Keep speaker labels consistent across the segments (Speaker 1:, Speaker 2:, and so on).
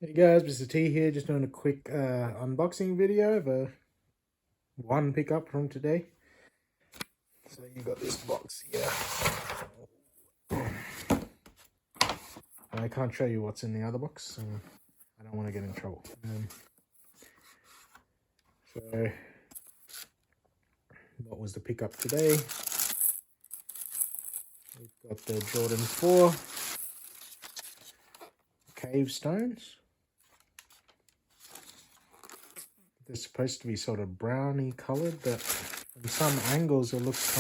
Speaker 1: Hey guys, Mr. T here, just doing a quick unboxing video of one pickup from today. So you got this box here. I can't show you what's in the other box, so I don't want to get in trouble. So what was the pickup today? We've got the Jordan 4 Cave Stones. They're supposed to be sort of browny colored, but from some angles it looks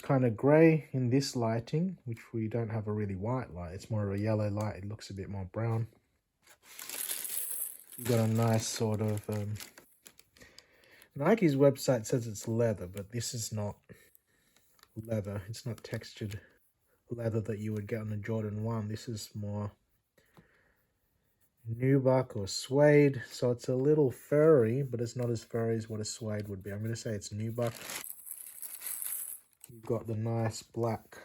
Speaker 1: kind of grey in this lighting, which we don't have a really white light. It's more of a yellow light. It looks a bit more brown. You got a nice sort of Nike's website says it's leather, but this is not leather. It's not textured leather that you would get on a Jordan 1. This is more nubuck or suede, so it's a little furry, but it's not as furry as what a suede would be. I'm going to say it's nubuck. You've got the nice black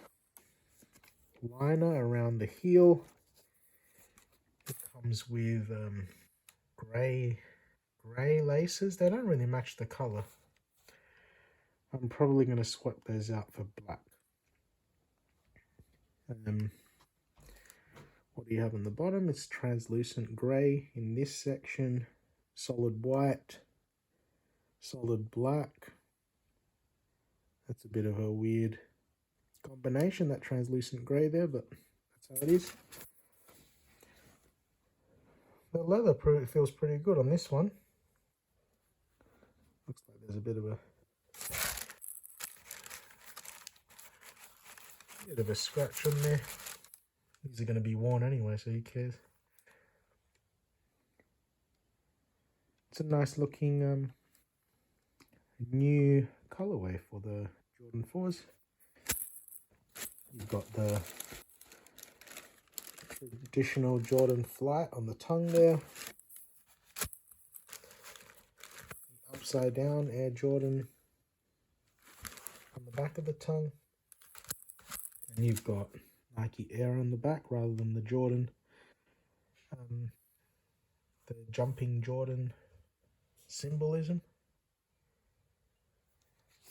Speaker 1: liner around the heel. It comes with grey laces. They don't really match the color. I'm probably going to swap those out for black. What do you have on the bottom? It's translucent grey in this section, solid white, solid black. That's a bit of a weird combination, that translucent grey there, but that's how it is. The leather feels pretty good on this one. Looks like there's a bit of a scratch on there. These are going to be worn anyway, so who cares? It's a nice looking new colorway for the Jordan 4s. You've got the traditional Jordan flat on the tongue there. The upside down Air Jordan on the back of the tongue. And you've got Nike Air on the back rather than the Jordan. The jumping Jordan symbolism.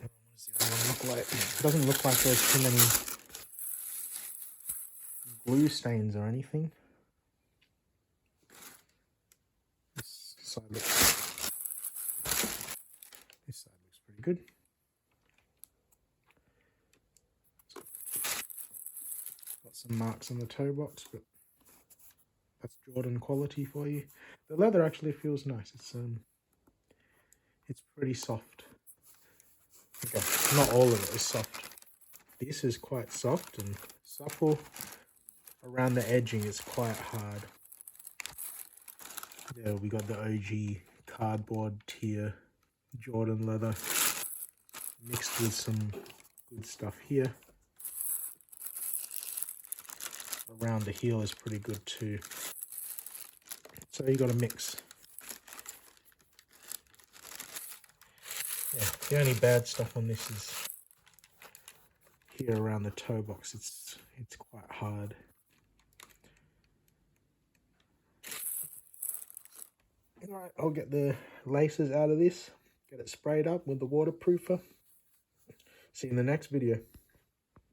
Speaker 1: What does the other one look like? It doesn't look like there's too many glue stains or anything. This side looks pretty good. Got some marks on the toe box, but that's Jordan quality for you. The leather actually feels nice. It's pretty soft. Okay, not all of it is soft. This is quite soft and supple. Around the edging, it's quite hard. There we got the OG cardboard tier Jordan leather mixed with some good stuff here. Around the heel is pretty good too. So you got a mix. Yeah, the only bad stuff on this is here around the toe box. It's quite hard. Alright, I'll get the laces out of this, get it sprayed up with the waterproofer. See you in the next video.